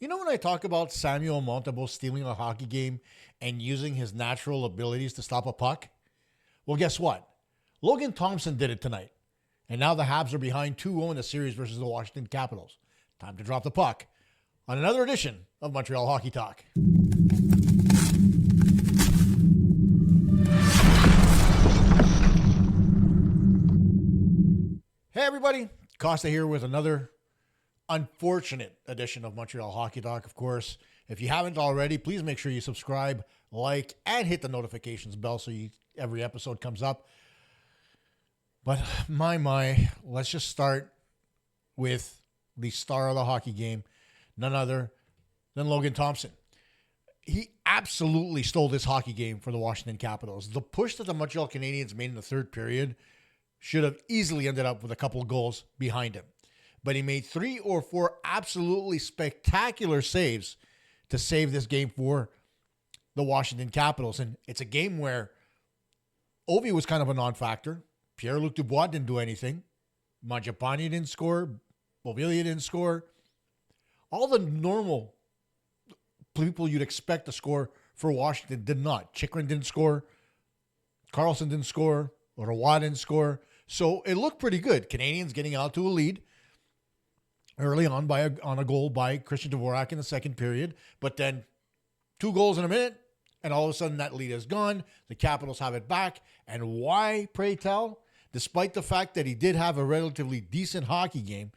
You know, when I talk about Samuel Montembeault stealing a hockey game and using his natural abilities to stop a puck? Well, guess what? Logan Thompson did it tonight. And now the Habs are behind 2-0 in the series versus the Washington Capitals. Time to drop the puck on another edition of Montreal Hockey Talk. Hey everybody, Costa here with another unfortunate edition of Montreal Hockey Talk. Of course, if you haven't already, please make sure you subscribe, like, and hit the notifications bell so every episode comes up. But my, let's just start with the star of the hockey game, none other than Logan Thompson. He absolutely stole this hockey game for the Washington Capitals. The push that the Montreal Canadiens made in the third period should have easily ended up with a couple of goals behind him. But he made 3 or 4 absolutely spectacular saves to save this game for the Washington Capitals. And it's a game where Ovi was kind of a non-factor. Pierre-Luc Dubois didn't do anything. Mangiapane didn't score. Beauvillier didn't score. All the normal people you'd expect to score for Washington did not. Chychrun didn't score. Carlson didn't score. Roy didn't score. So it looked pretty good. Canadians getting out to a lead early on on a goal by Christian Dvorak in the second period. But then 2 goals in a minute, and all of a sudden that lead is gone. The Capitals have it back. And why, pray tell? Despite the fact that he did have a relatively decent hockey game,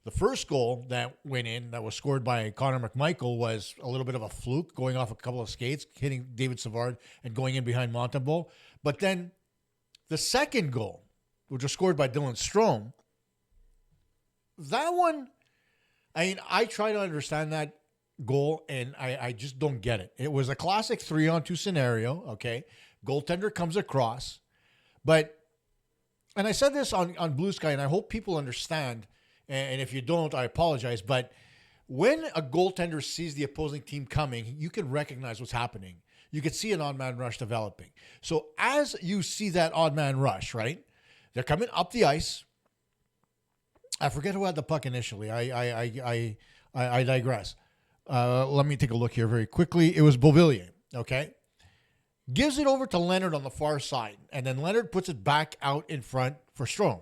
the first goal that went in, that was scored by Connor McMichael, was a little bit of a fluke, going off a couple of skates, hitting David Savard and going in behind Montembeault. But then the second goal, which was scored by Dylan Strome, that one, I try to understand that goal, and I just don't get it. It was a classic 3-on-2 scenario, okay? Goaltender comes across. And I said this on Blue Sky, and I hope people understand, and if you don't, I apologize, but when a goaltender sees the opposing team coming, you can recognize what's happening. You can see an odd man rush developing. So as you see that odd man rush, right? They're coming up the ice. I forget who had the puck initially. I digress. Let me take a look here very quickly. It was Beauvillier, okay? Gives it over to Leonard on the far side, and then Leonard puts it back out in front for Strome.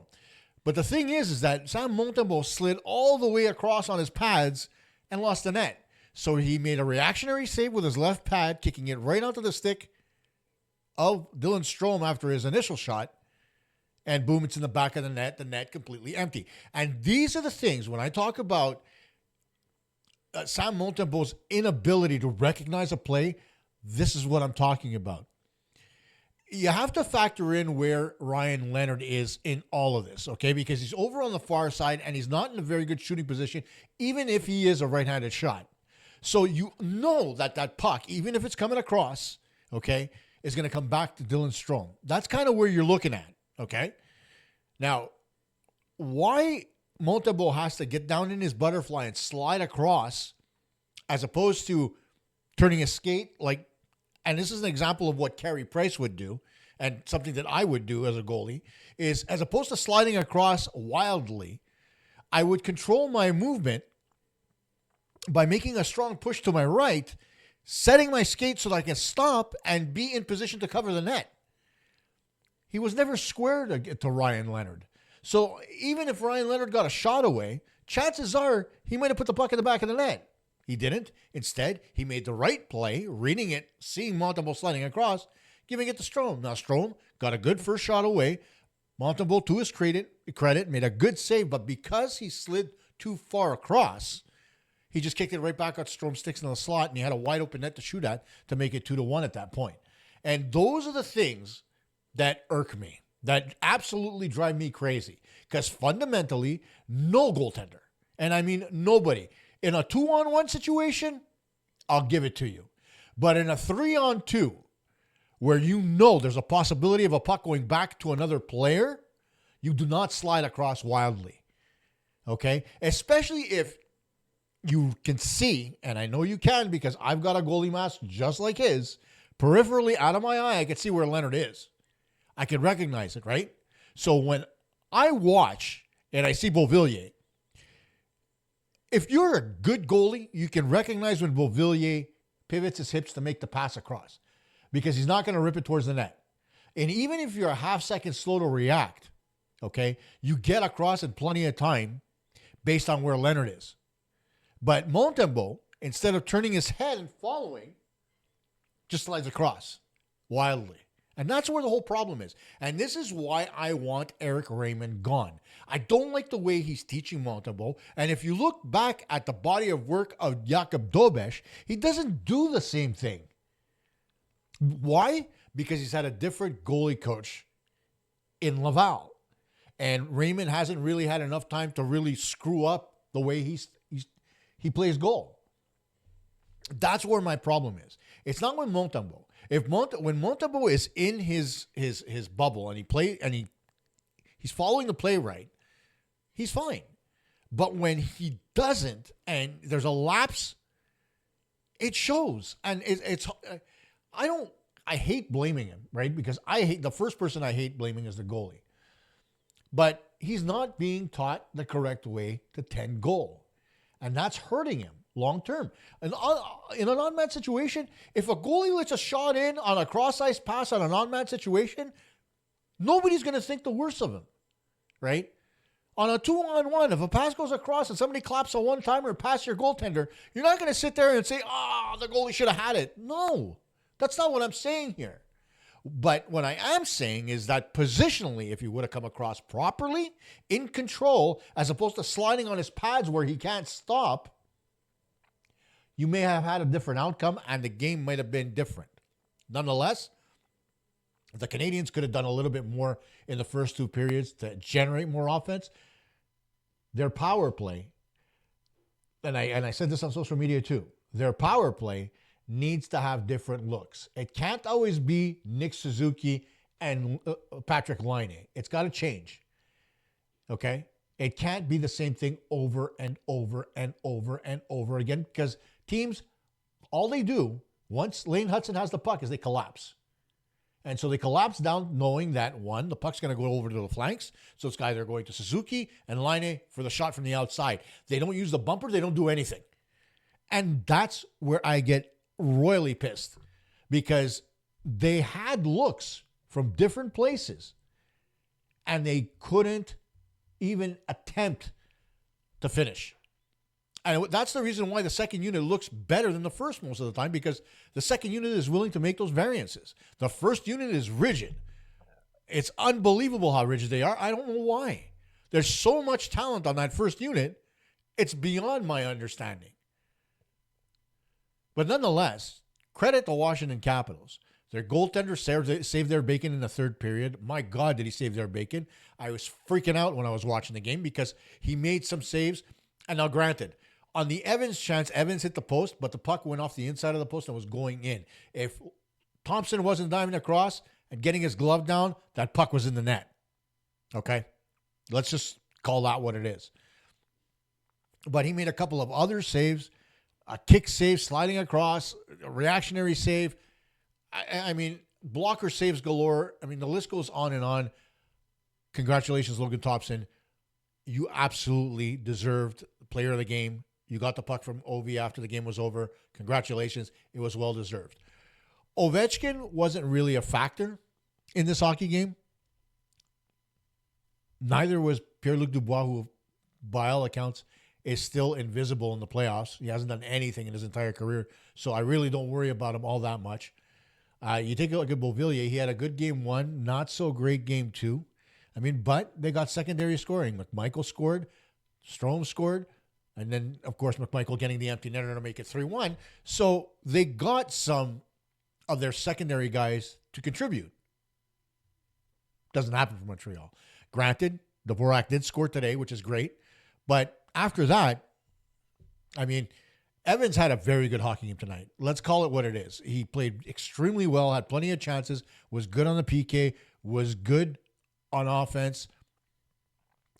But the thing is that Sam Montembeault slid all the way across on his pads and lost the net. So he made a reactionary save with his left pad, kicking it right onto the stick of Dylan Strome after his initial shot. And boom, it's in the back of the net completely empty. And these are the things, when I talk about Sam Montembeault's inability to recognize a play, this is what I'm talking about. You have to factor in where Ryan Leonard is in all of this, okay? Because he's over on the far side and he's not in a very good shooting position, even if he is a right-handed shot. So you know that puck, even if it's coming across, okay, is going to come back to Dylan Strome. That's kind of where you're looking at, okay? Now, why Montembeault has to get down in his butterfly and slide across as opposed to turning his skate like, and this is an example of what Carey Price would do and something that I would do as a goalie, is as opposed to sliding across wildly, I would control my movement by making a strong push to my right, setting my skate so that I can stop and be in position to cover the net. He was never squared to Ryan Leonard. So even if Ryan Leonard got a shot away, chances are he might have put the puck in the back of the net. He didn't. Instead, he made the right play, reading it, seeing Montembeault sliding across, giving it to Strome. Now, Strome got a good first shot away. Montembeault, to his credit, made a good save, but because he slid too far across, he just kicked it right back at Strome's sticks in the slot, and he had a wide open net to shoot at to make it 2-1 at that point. And those are the things that irk me, that absolutely drive me crazy. Because fundamentally, no goaltender, and I mean nobody, in a 2-on-1 situation, I'll give it to you. But in a 3-on-2, where you know there's a possibility of a puck going back to another player, you do not slide across wildly. Okay? Especially if you can see, and I know you can because I've got a goalie mask just like his, peripherally out of my eye, I can see where Leonard is. I can recognize it, right? So when I watch and I see Beauvillier, If you're a good goalie, you can recognize when Beauvillier pivots his hips to make the pass across because he's not going to rip it towards the net. And even if you're a half second slow to react, okay, you get across in plenty of time based on where Leonard is. But Montembeault, instead of turning his head and following, just slides across wildly. And that's where the whole problem is. And this is why I want Eric Raymond gone. I don't like the way he's teaching Montembeault. And if you look back at the body of work of Jakub Dobeš, he doesn't do the same thing. Why? Because he's had a different goalie coach in Laval. And Raymond hasn't really had enough time to really screw up the way he plays goal. That's where my problem is. It's not with Montembeault. When Montembeault is in his bubble and he's following the play right, he's fine. But when he doesn't and there's a lapse, it shows. And I hate blaming him, right? Because the first person I hate blaming is the goalie. But he's not being taught the correct way to tend goal. And that's hurting him long term. And in an on-man situation, if a goalie lets a shot in on a cross-ice pass on an on-man situation, nobody's going to think the worst of him, right? On a 2-on-1, if a pass goes across and somebody claps a one-timer past your goaltender, you're not going to sit there and say, the goalie should have had it. No, that's not what I'm saying here. But what I am saying is that positionally, if he would have come across properly, in control, as opposed to sliding on his pads where he can't stop, you may have had a different outcome and the game might have been different. Nonetheless, the Canadiens could have done a little bit more in the first two periods to generate more offense. Their power play, and I said this on social media too, their power play needs to have different looks. It can't always be Nick Suzuki and Patrick Laine. It's got to change. Okay? It can't be the same thing over and over and over and over again because teams, all they do once Lane Hutson has the puck is they collapse. And so they collapse down knowing that, one, the puck's going to go over to the flanks. So it's either going to Suzuki and Laine for the shot from the outside. They don't use the bumper. They don't do anything. And that's where I get royally pissed because they had looks from different places and they couldn't even attempt to finish. And that's the reason why the second unit looks better than the first most of the time, because the second unit is willing to make those variances. The first unit is rigid. It's unbelievable how rigid they are. I don't know why. There's so much talent on that first unit. It's beyond my understanding. But nonetheless, credit the Washington Capitals. Their goaltender saved their bacon in the third period. My God, did he save their bacon. I was freaking out when I was watching the game because he made some saves. And now granted, on the Evans chance, Evans hit the post, but the puck went off the inside of the post and was going in. If Thompson wasn't diving across and getting his glove down, that puck was in the net. Okay? Let's just call that what it is. But he made a couple of other saves. A kick save, sliding across, a reactionary save. I mean, blocker saves galore. I mean, the list goes on and on. Congratulations, Logan Thompson. You absolutely deserved player of the game. You got the puck from Ovi after the game was over. Congratulations. It was well deserved. Ovechkin wasn't really a factor in this hockey game. Neither was Pierre-Luc Dubois, who, by all accounts, is still invisible in the playoffs. He hasn't done anything in his entire career, so I really don't worry about him all that much. You take a look at Beauvillier. He had a good game one, not so great game two. I mean, but they got secondary scoring. McMichael scored, Strome scored, and then, of course, McMichael getting the empty netter to make it 3-1. So they got some of their secondary guys to contribute. Doesn't happen for Montreal. Granted, Dvorak did score today, which is great, but after that, I mean, Evans had a very good hockey game tonight. Let's call it what it is. He played extremely well, had plenty of chances, was good on the PK, was good on offense.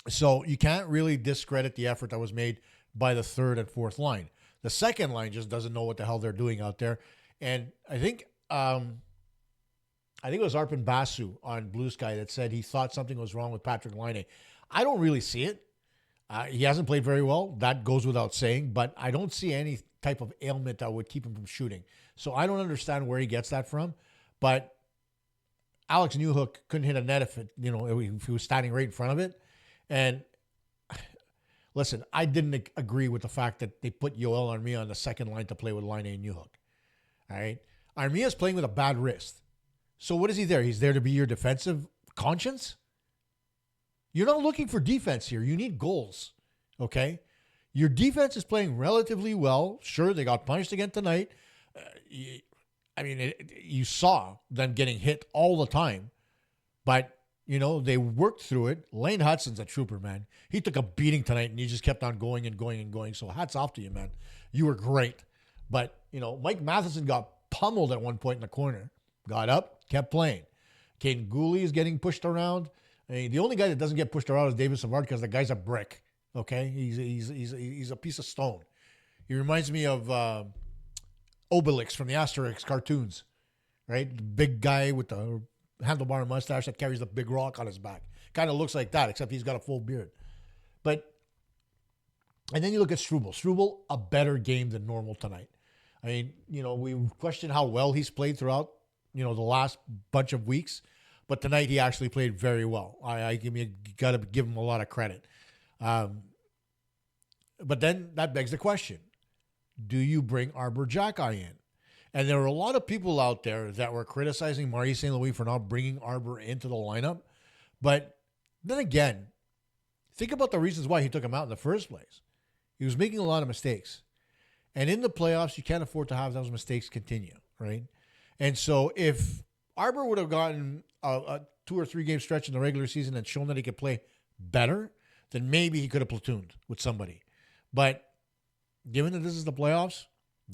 So you can't really discredit the effort that was made by the third and fourth line. The second line just doesn't know what the hell they're doing out there. And I think it was Arpon Basu on Blue Sky that said he thought something was wrong with Patrick Laine. I don't really see it. He hasn't played very well. That goes without saying, but I don't see any type of ailment that would keep him from shooting. So I don't understand where he gets that from. But Alex Newhook couldn't hit a net if he was standing right in front of it. And listen, I didn't agree with the fact that they put Yoel Armia on the second line to play with Laine and Newhook. All right? Armia's playing with a bad wrist. So what is he there? He's there to be your defensive conscience? You're not looking for defense here. You need goals, okay? Your defense is playing relatively well. Sure, they got punished again tonight. You saw them getting hit all the time. But, they worked through it. Lane Hutson's a trooper, man. He took a beating tonight, and he just kept on going and going and going. So hats off to you, man. You were great. But, Mike Matheson got pummeled at one point in the corner. Got up, kept playing. Caden Gooley is getting pushed around. The only guy that doesn't get pushed around is David Savard because the guy's a brick. Okay, he's a piece of stone. He reminds me of Obelix from the Asterix cartoons, right? The big guy with the handlebar mustache that carries the big rock on his back. Kind of looks like that, except he's got a full beard. And then you look at Struble. Struble, a better game than normal tonight. We question how well he's played throughout, the last bunch of weeks. But tonight he actually played very well. I got to give him a lot of credit. But then that begs the question: do you bring Arbor Xhekaj in? And there were a lot of people out there that were criticizing Maurice St. Louis for not bringing Arbor into the lineup. But then again, think about the reasons why he took him out in the first place. He was making a lot of mistakes, and in the playoffs, you can't afford to have those mistakes continue, right? And so if Arbor would have gotten a 2 or 3 game stretch in the regular season and shown that he could play better, then maybe he could have platooned with somebody. But given that this is the playoffs,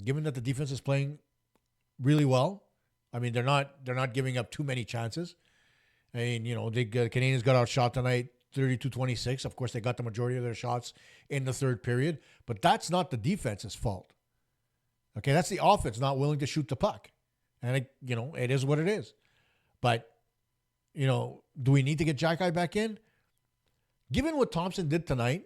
given that the defense is playing really well, they're not giving up too many chances. The Canadiens got outshot tonight 32-26. Of course, they got the majority of their shots in the third period, but that's not the defense's fault. Okay, that's the offense not willing to shoot the puck. And it is what it is. But do we need to get Xhekaj back in? Given what Thompson did tonight,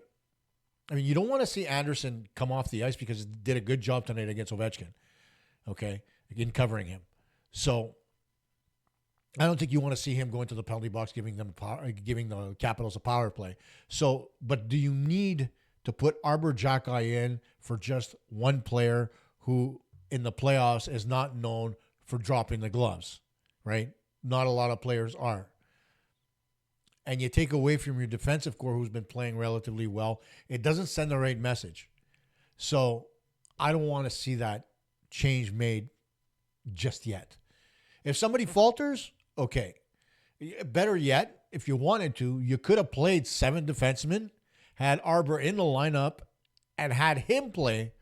you don't want to see Anderson come off the ice because he did a good job tonight against Ovechkin, okay, in covering him. So I don't think you want to see him go into the penalty box giving the Capitals a power play. So, but do you need to put Arbor Xhekaj in for just one player who in the playoffs is not known for dropping the gloves, right? Not a lot of players are. And you take away from your defensive core who's been playing relatively well, it doesn't send the right message. So I don't want to see that change made just yet. If somebody falters, okay. Better yet, if you wanted to, you could have played 7 defensemen, had Arbor in the lineup, and had him play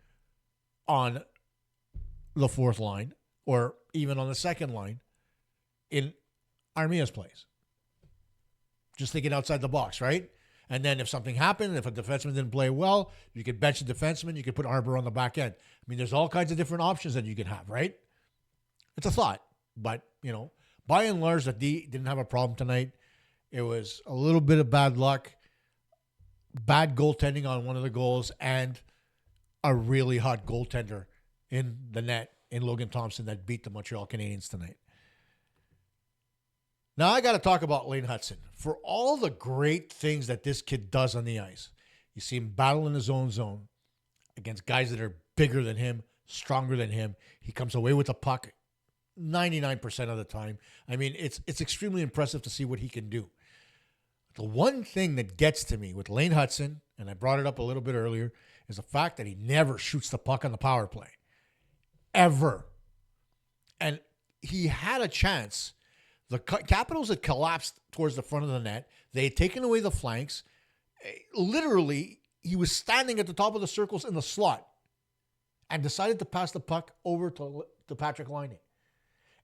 on the fourth line or even on the second line in Armia's place. Just thinking outside the box, right? And then if something happened, if a defenseman didn't play well, you could bench a defenseman, you could put Arbor on the back end. There's all kinds of different options that you can have, right? It's a thought. But, by and large, the D didn't have a problem tonight. It was a little bit of bad luck, bad goaltending on one of the goals, and a really hot goaltender in the net in Logan Thompson that beat the Montreal Canadiens tonight. Now I got to talk about Lane Hutson. For all the great things that this kid does on the ice, you see him battle in his own zone against guys that are bigger than him, stronger than him. He comes away with the puck 99% of the time. It's extremely impressive to see what he can do. The one thing that gets to me with Lane Hutson, and I brought it up a little bit earlier, is the fact that he never shoots the puck on the power play. Ever. And he had a chance. The Capitals had collapsed towards the front of the net. They had taken away the flanks. Literally, he was standing at the top of the circles in the slot and decided to pass the puck over to Patrick Laine.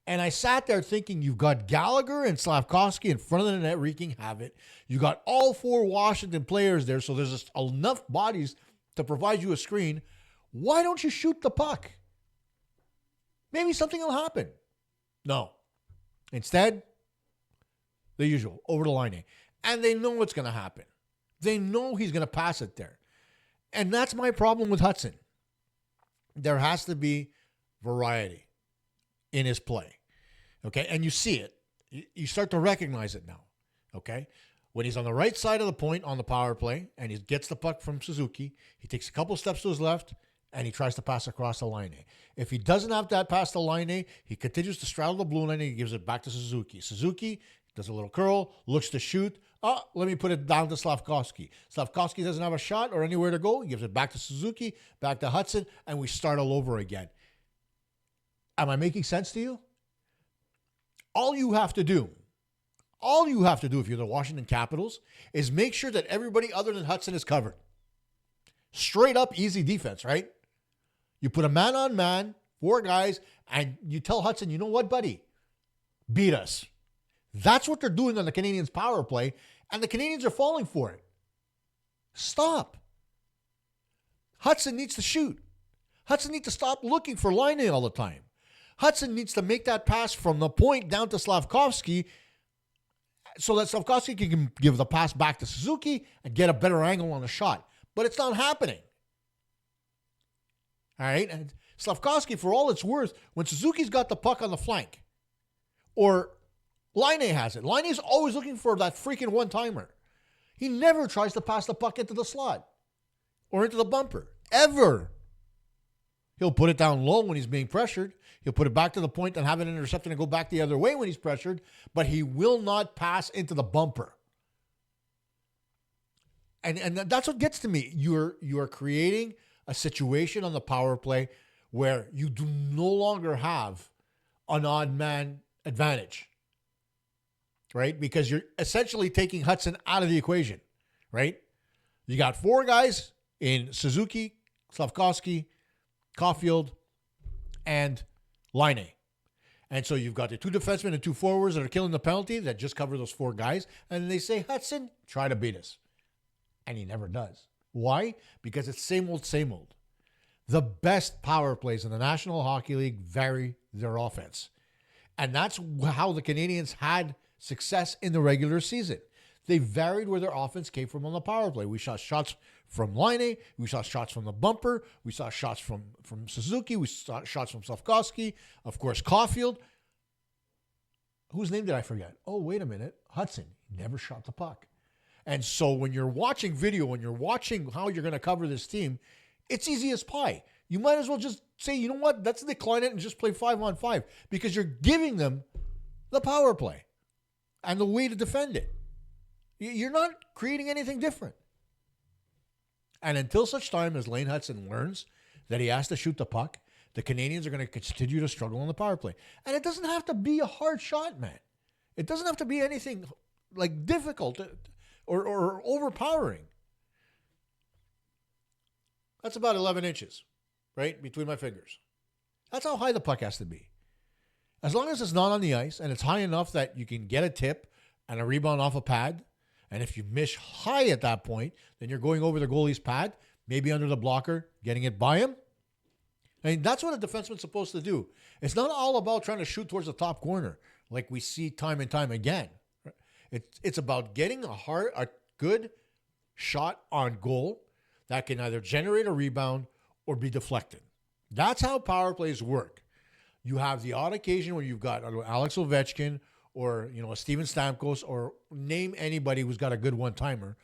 And I sat there thinking, you've got Gallagher and Slavkovsky in front of the net wreaking havoc. You got all 4 Washington players there, so there's just enough bodies to provide you a screen. Why don't you shoot the puck? Maybe something will happen. No. Instead, the usual, over the line. And they know what's going to happen. They know he's going to pass it there. And that's my problem with Hutson. There has to be variety in his play. Okay? And you see it. You start to recognize it now. Okay? When he's on the right side of the point on the power play and he gets the puck from Suzuki, he takes a couple steps to his left and he tries to pass across the line. If he doesn't have that pass the line, he continues to straddle the blue line and he gives it back to Suzuki. Suzuki does a little curl, looks to shoot. Oh, let me put it down to Slafkovsky. Slafkovsky doesn't have a shot or anywhere to go. He gives it back to Suzuki, back to Hutson, and we start all over again. Am I making sense to you? All you have to do if you're the Washington Capitals is make sure that everybody other than Hutson is covered. Straight up easy defense, right? You put a man on man, 4 guys, and you tell Hutson, you know what, buddy? Beat us. That's what they're doing on the Canadiens' power play, and the Canadiens are falling for it. Stop. Hutson needs to shoot. Hutson needs to stop looking for Laine all the time. Hutson needs to make that pass from the point down to Slafkovsky so that Slafkovsky can give the pass back to Suzuki and get a better angle on the shot. But it's not happening. All right? And Slafkovsky, for all it's worth, when Suzuki's got the puck on the flank, or Laine has it, Laine's always looking for that freaking one-timer. He never tries to pass the puck into the slot or into the bumper, ever. He'll put it down low when he's being pressured. He'll put it back to the point and have it intercepted and go back the other way when he's pressured, but he will not pass into the bumper. And that's what gets to me. You're creating a situation on the power play where you do no longer have an odd man advantage, right? Because you're essentially taking Hutson out of the equation, right? You got 4 guys in Suzuki, Slafkovsky, Caulfield, and Laine. And so you've got the 2 defensemen and 2 forwards that are killing the penalty that just cover those 4 guys. And they say, Hutson, try to beat us. And he never does. Why? Because it's same old, same old. The best power plays in the National Hockey League vary their offense. And that's how the Canadiens had success in the regular season. They varied where their offense came from on the power play. We saw shots from Laine. We saw shots from the bumper. We saw shots from Suzuki. We saw shots from Slafkovsky. Of course, Caulfield. Whose name did I forget? Oh, wait a minute. Hutson. He never shot the puck. And so when you're watching video, when you're watching how you're going to cover this team, it's easy as pie. You might as well just say, you know what, let's decline it and just play 5-on-5 because you're giving them the power play and the way to defend it. You're not creating anything different. And until such time as Lane Hutson learns that he has to shoot the puck, the Canadiens are going to continue to struggle on the power play. And it doesn't have to be a hard shot, man. It doesn't have to be anything like difficult or overpowering. That's about 11 inches, right, between my fingers. That's how high the puck has to be. As long as it's not on the ice and it's high enough that you can get a tip and a rebound off a pad, and if you miss high at that point, then you're going over the goalie's pad, maybe under the blocker, getting it by him. I mean, that's what a defenseman's supposed to do. It's not all about trying to shoot towards the top corner like we see time and time again. It's about getting a good shot on goal that can either generate a rebound or be deflected. That's how power plays work. You have the odd occasion where you've got Alex Ovechkin or a Steven Stamkos or name anybody who's got a good one-timer.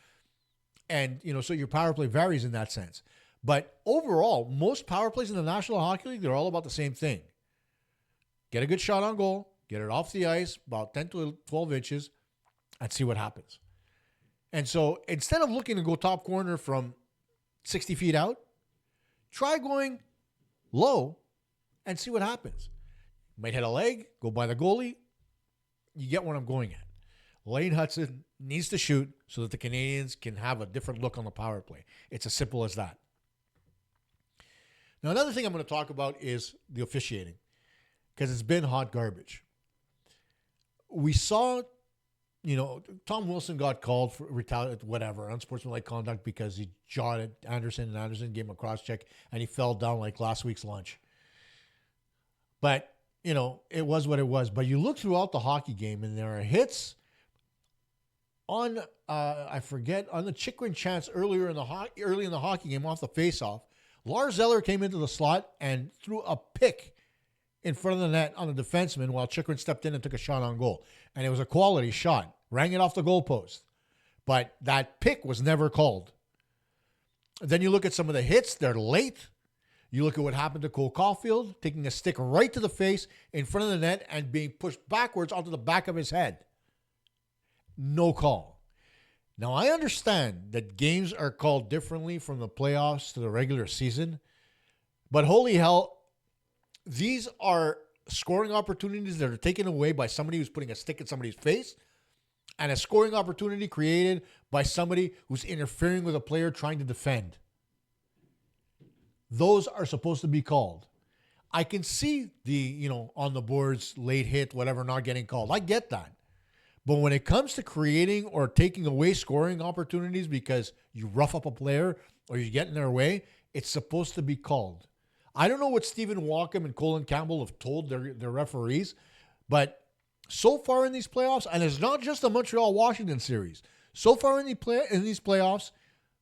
And, so your power play varies in that sense. But overall, most power plays in the National Hockey League, they're all about the same thing. Get a good shot on goal, get it off the ice, about 10 to 12 inches, and see what happens. And so instead of looking to go top corner from 60 feet out, try going low and see what happens. You might hit a leg, go by the goalie. You get what I'm going at. Lane Hutson needs to shoot so that the Canadiens can have a different look on the power play. It's as simple as that. Now, another thing I'm going to talk about is the officiating, because it's been hot garbage. We saw, Tom Wilson got called for unsportsmanlike conduct because he jawed at Anderson, and Anderson gave him a cross-check, and he fell down like last week's lunch. But, it was what it was. But you look throughout the hockey game, and there are hits on I forget, on the Chikrin chance early in the hockey game off the faceoff, Lars Eller came into the slot and threw a pick in front of the net on the defenseman while Chikrin stepped in and took a shot on goal. And it was a quality shot. Rang it off the goalpost. But that pick was never called. Then you look at some of the hits. They're late. You look at what happened to Cole Caulfield, taking a stick right to the face in front of the net and being pushed backwards onto the back of his head. No call. Now, I understand that games are called differently from the playoffs to the regular season. But holy hell, these are scoring opportunities that are taken away by somebody who's putting a stick in somebody's face, and a scoring opportunity created by somebody who's interfering with a player trying to defend. Those are supposed to be called. I can see the, on the boards, late hit, whatever, not getting called. I get that. But when it comes to creating or taking away scoring opportunities because you rough up a player or you get in their way, it's supposed to be called. I don't know what Stephen Walkham and Colin Campbell have told their referees, but so far in these playoffs, and it's not just the Montreal-Washington series, so far in these playoffs,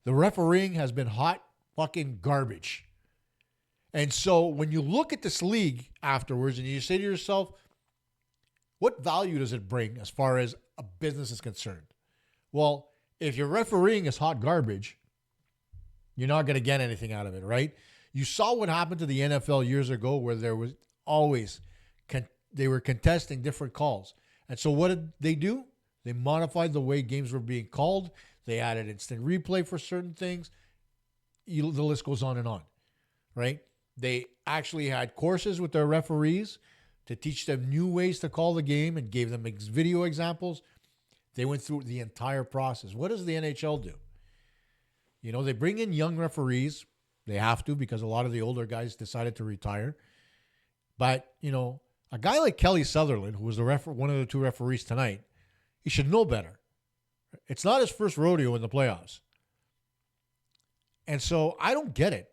the refereeing has been hot fucking garbage. And so when you look at this league afterwards and you say to yourself, what value does it bring as far as a business is concerned? Well, if your refereeing is hot garbage, you're not going to get anything out of it, right? You saw what happened to the NFL years ago where there was always, they were contesting different calls. And so what did they do? They modified the way games were being called. They added instant replay for certain things. The list goes on, right? They actually had courses with their referees to teach them new ways to call the game and gave them video examples. They went through the entire process. What does the NHL do? They bring in young referees. They have to because a lot of the older guys decided to retire. But, a guy like Kelly Sutherland, who was one of the two referees tonight, he should know better. It's not his first rodeo in the playoffs. And so I don't get it.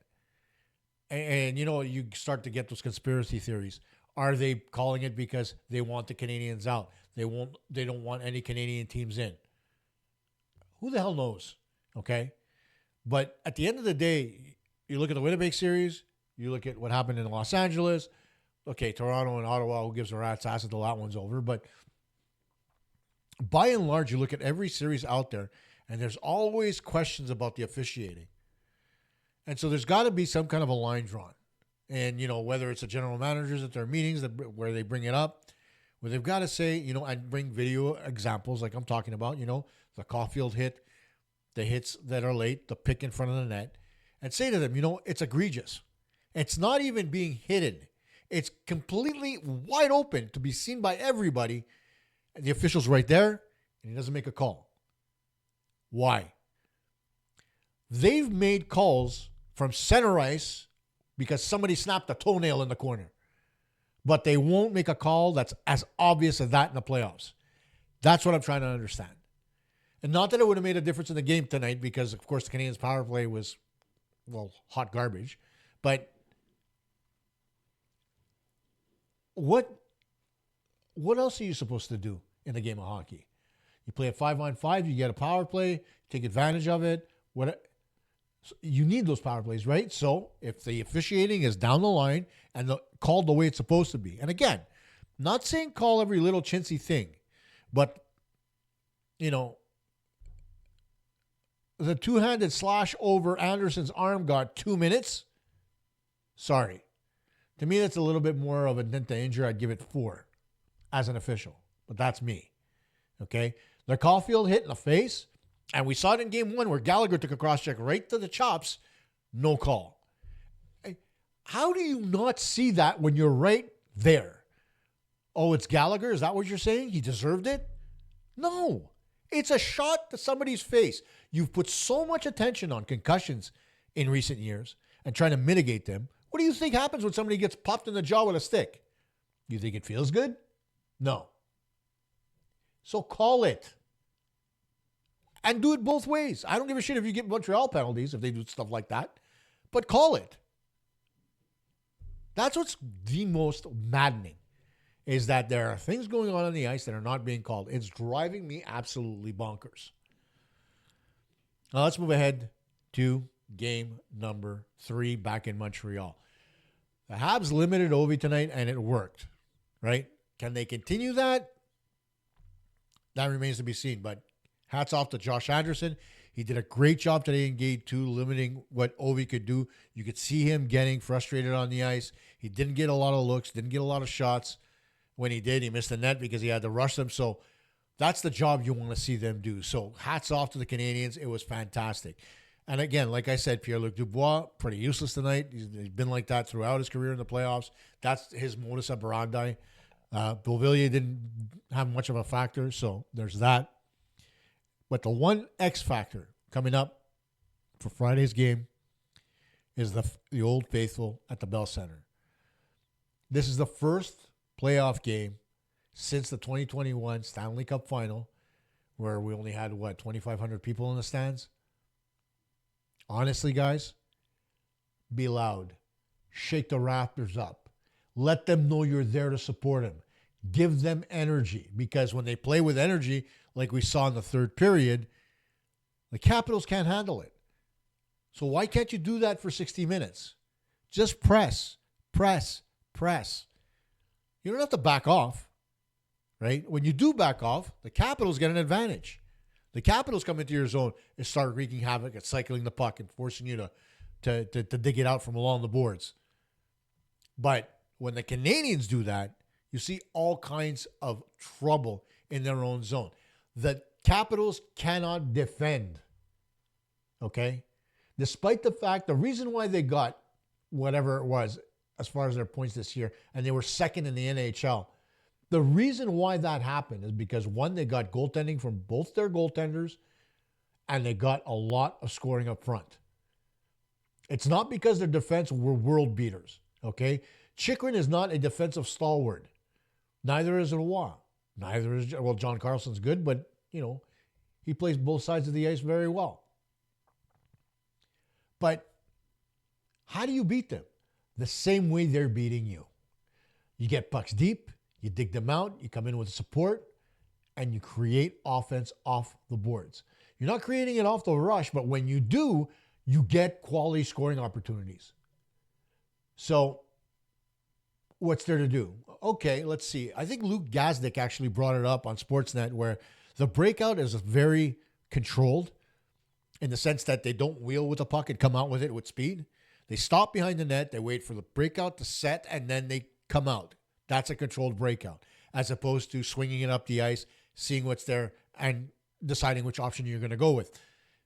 And you start to get those conspiracy theories. Are they calling it because they want the Canadiens out? They don't want any Canadian teams in. Who the hell knows? Okay? But at the end of the day, you look at the Winnipeg series, you look at what happened in Los Angeles. Okay, Toronto and Ottawa, who gives a rat's ass until that one's over. But by and large, you look at every series out there, and there's always questions about the officiating. And so there's got to be some kind of a line drawn. And, whether it's the general managers at their meetings where they bring it up, where they've got to say, and bring video examples like I'm talking about, the Caulfield hit, the hits that are late, the pick in front of the net, and say to them, it's egregious. It's not even being hidden. It's completely wide open to be seen by everybody. And the official's right there, and he doesn't make a call. Why? They've made calls from center ice because somebody snapped a toenail in the corner. But they won't make a call that's as obvious as that in the playoffs. That's what I'm trying to understand. And not that it would have made a difference in the game tonight because, of course, the Canadiens' power play was, hot garbage. But what else are you supposed to do in a game of hockey? You play a 5-on-5, you get a power play, take advantage of it. You need those power plays, right? So if the officiating is down the line and called the way it's supposed to be, and again, not saying call every little chintzy thing, but, the two-handed slash over Anderson's arm got 2 minutes. Sorry. To me, that's a little bit more of an intent to injure. I'd give it 4 as an official, but that's me. Okay? The Caulfield hit in the face, and we saw it in game 1 where Gallagher took a cross-check right to the chops. No call. How do you not see that when you're right there? Oh, it's Gallagher? Is that what you're saying? He deserved it? No. It's a shot to somebody's face. You've put so much attention on concussions in recent years and trying to mitigate them. What do you think happens when somebody gets popped in the jaw with a stick? You think it feels good? No. So call it. And do it both ways. I don't give a shit if you get Montreal penalties if they do stuff like that. But call it. That's what's the most maddening. is that there are things going on the ice that are not being called. It's driving me absolutely bonkers. Now let's move ahead to game number 3 back in Montreal. The Habs limited Ovi tonight, and it worked, right? Can they continue that? That remains to be seen, but hats off to Josh Anderson. He did a great job today in game 2, limiting what Ovi could do. You could see him getting frustrated on the ice. He didn't get a lot of looks, didn't get a lot of shots. When he did, he missed the net because he had to rush them. So that's the job you want to see them do. So hats off to the Canadiens. It was fantastic. And again, like I said, Pierre-Luc Dubois, pretty useless tonight. He's been like that throughout his career in the playoffs. That's his modus operandi. Beauvillier didn't have much of a factor, so there's that. But the one X factor coming up for Friday's game is the old faithful at the Bell Center. This is the first playoff game since the 2021 Stanley Cup Final, where we only had, 2,500 people in the stands? Honestly, guys, be loud. Shake the Raptors up. Let them know you're there to support them. Give them energy, because when they play with energy, like we saw in the third period, the Capitals can't handle it. So why can't you do that for 60 minutes? Just press, press, press. You don't have to back off, right? When you do back off, the Capitals get an advantage. The Capitals come into your zone and start wreaking havoc at cycling the puck and forcing you to dig it out from along the boards. But when the Canadiens do that, you see all kinds of trouble in their own zone. The Capitals cannot defend, okay? Despite the fact, the reason why they got whatever it was as far as their points this year, and they were second in the NHL, the reason why that happened is because, one, they got goaltending from both their goaltenders, and they got a lot of scoring up front. It's not because their defense were world beaters, okay? Chychrun is not a defensive stalwart. Neither is Roy. Neither is, John Carlson's good, but, he plays both sides of the ice very well. But how do you beat them? The same way they're beating you. You get pucks deep, you dig them out, you come in with support, and you create offense off the boards. You're not creating it off the rush, but when you do, you get quality scoring opportunities. So what's there to do? Okay, let's see. I think Luke Gazdick actually brought it up on Sportsnet, where the breakout is very controlled in the sense that they don't wheel with the puck and come out with it with speed. They stop behind the net, they wait for the breakout to set, and then they come out. That's a controlled breakout, as opposed to swinging it up the ice, seeing what's there, and deciding which option you're going to go with.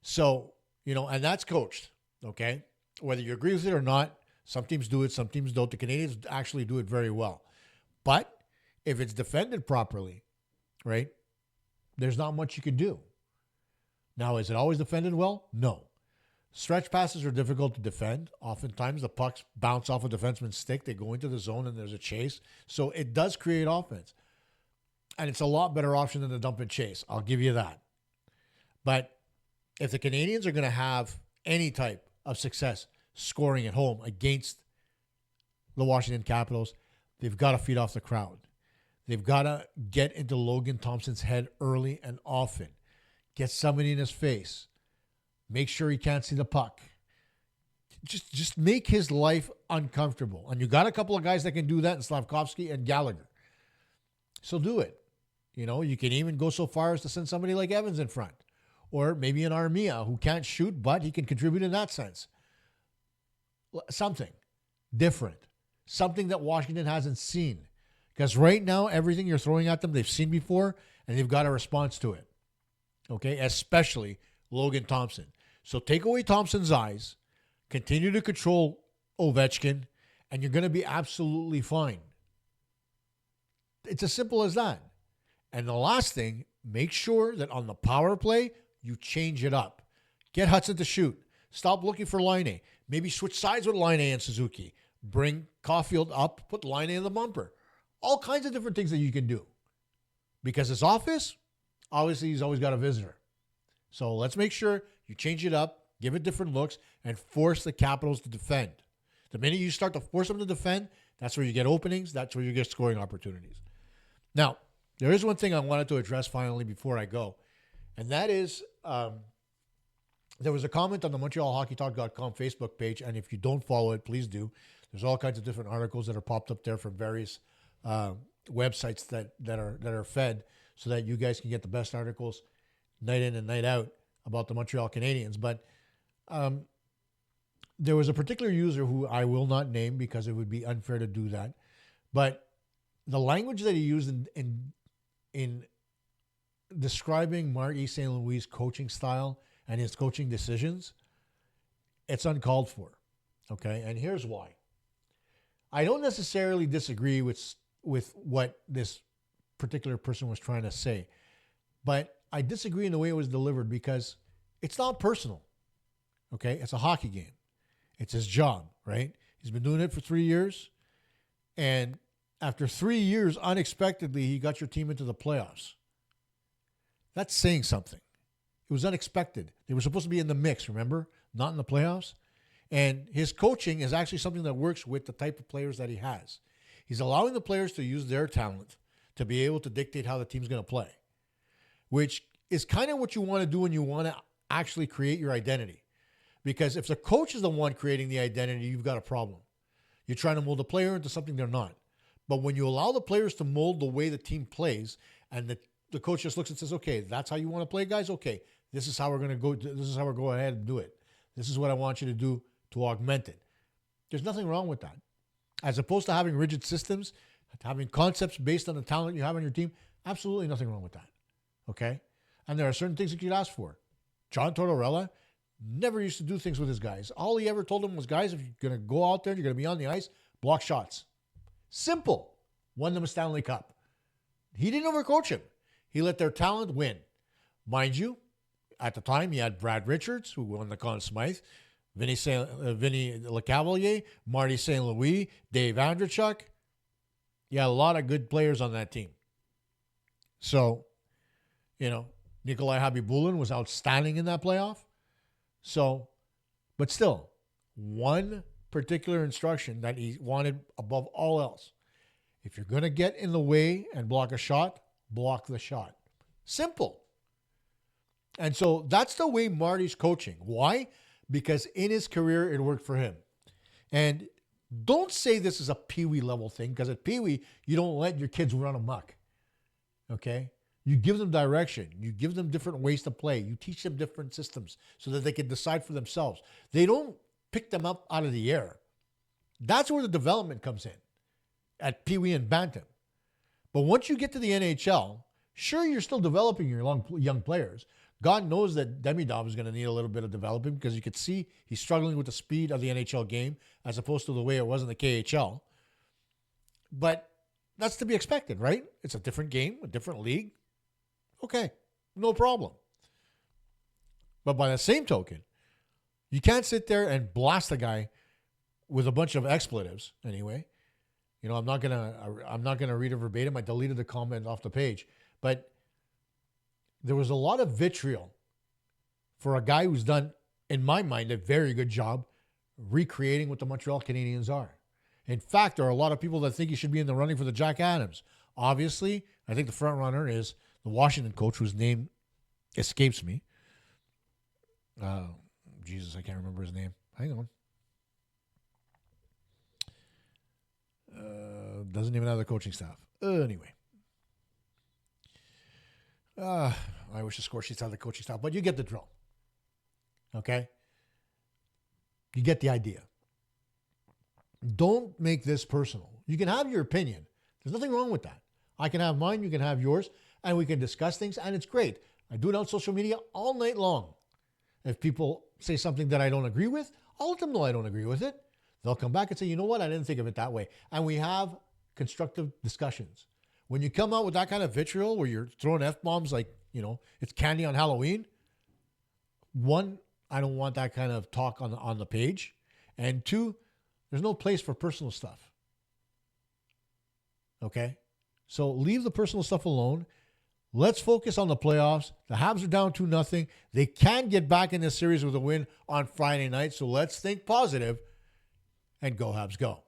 So, and that's coached, okay? Whether you agree with it or not, some teams do it, some teams don't. The Canadiens actually do it very well. But if it's defended properly, right, there's not much you can do. Now, is it always defended well? No. Stretch passes are difficult to defend. Oftentimes, the pucks bounce off a defenseman's stick. They go into the zone, and there's a chase. So it does create offense. And it's a lot better option than the dump and chase. I'll give you that. But if the Canadiens are going to have any type of success scoring at home against the Washington Capitals, they've got to feed off the crowd. They've got to get into Logan Thompson's head early and often. Get somebody in his face. Make sure he can't see the puck. Just make his life uncomfortable. And you got a couple of guys that can do that in Slavkovsky and Gallagher. So do it. You can even go so far as to send somebody like Evans in front. Or maybe an Armia who can't shoot, but he can contribute in that sense. Something different. Something that Washington hasn't seen. Because right now, everything you're throwing at them, they've seen before, and they've got a response to it. Okay? Especially Logan Thompson. So take away Thompson's eyes, continue to control Ovechkin, and you're going to be absolutely fine. It's as simple as that. And the last thing, make sure that on the power play, you change it up. Get Hutson to shoot. Stop looking for Laine. Maybe switch sides with Laine and Suzuki. Bring Caulfield up, put Laine in the bumper. All kinds of different things that you can do. Because his office, obviously he's always got a visitor. So let's make sure you change it up, give it different looks, and force the Capitals to defend. The minute you start to force them to defend, that's where you get openings. That's where you get scoring opportunities. Now, there is one thing I wanted to address finally before I go, and that is there was a comment on the MontrealHockeyTalk.com Facebook page, and if you don't follow it, please do. There's all kinds of different articles that are popped up there from various websites that are fed so that you guys can get the best articles night in and night out about the Montreal Canadiens. But there was a particular user who I will not name because it would be unfair to do that. But the language that he used in describing Marty St. Louis' coaching style and his coaching decisions, it's uncalled for. Okay, and here's why. I don't necessarily disagree with what this particular person was trying to say, but I disagree in the way it was delivered because it's not personal. Okay, it's a hockey game. It's his job, right? He's been doing it for 3 years, and after 3 years, unexpectedly, he got your team into the playoffs. That's saying something. It was unexpected. They were supposed to be in the mix, remember? Not in the playoffs. And his coaching is actually something that works with the type of players that he has. He's allowing the players to use their talent to be able to dictate how the team's going to play, which is kind of what you want to do when you want to actually create your identity. Because if the coach is the one creating the identity, you've got a problem. You're trying to mold the player into something they're not. But when you allow the players to mold the way the team plays, and the coach just looks and says, okay, that's how you want to play, guys? Okay, this is how we're going to go. This is how we're going ahead and do it. This is what I want you to do to augment it. There's nothing wrong with that. As opposed to having rigid systems, having concepts based on the talent you have on your team, absolutely nothing wrong with that. Okay? And there are certain things that you'd ask for. John Tortorella never used to do things with his guys. All he ever told them was, guys, if you're going to go out there, you're going to be on the ice, block shots. Simple. Won them a Stanley Cup. He didn't overcoach him. He let their talent win. Mind you, at the time, you had Brad Richards, who won the Conn Smythe, Vinny Lecavalier, Marty St. Louis, Dave Andrechuk. You had a lot of good players on that team. So, Nikolai Habibulin was outstanding in that playoff. So, but still, one particular instruction that he wanted above all else. If you're going to get in the way and block a shot, block the shot. Simple. And so that's the way Marty's coaching. Why? Because in his career, it worked for him. And don't say this is a peewee level thing, because at peewee, you don't let your kids run amok. Okay? You give them direction. You give them different ways to play. You teach them different systems so that they can decide for themselves. They don't pick them up out of the air. That's where the development comes in at peewee and bantam. But once you get to the NHL, sure, you're still developing your young players. God knows that Demidov is going to need a little bit of development because you could see he's struggling with the speed of the NHL game as opposed to the way it was in the KHL. But that's to be expected, right? It's a different game, a different league. Okay, no problem. But by the same token, you can't sit there and blast a guy with a bunch of expletives anyway. I'm not gonna read it verbatim. I deleted the comment off the page. But there was a lot of vitriol for a guy who's done, in my mind, a very good job recreating what the Montreal Canadiens are. In fact, there are a lot of people that think he should be in the running for the Jack Adams. Obviously, I think the front runner is the Washington coach, whose name escapes me. Jesus, I can't remember his name. Hang on. Doesn't even have the coaching staff. Anyway. I wish the score sheets had the coaching staff, but you get the drill. Okay? You get the idea. Don't make this personal. You can have your opinion. There's nothing wrong with that. I can have mine, you can have yours, and we can discuss things, and it's great. I do it on social media all night long. If people say something that I don't agree with, I'll let them know I don't agree with it. They'll come back and say, you know what, I didn't think of it that way. And we have constructive discussions. When you come out with that kind of vitriol where you're throwing F-bombs like, it's candy on Halloween, one, I don't want that kind of talk on the page. And two, there's no place for personal stuff. Okay? So leave the personal stuff alone. Let's focus on the playoffs. The Habs are down 2-0. They can get back in this series with a win on Friday night. So let's think positive and go Habs go.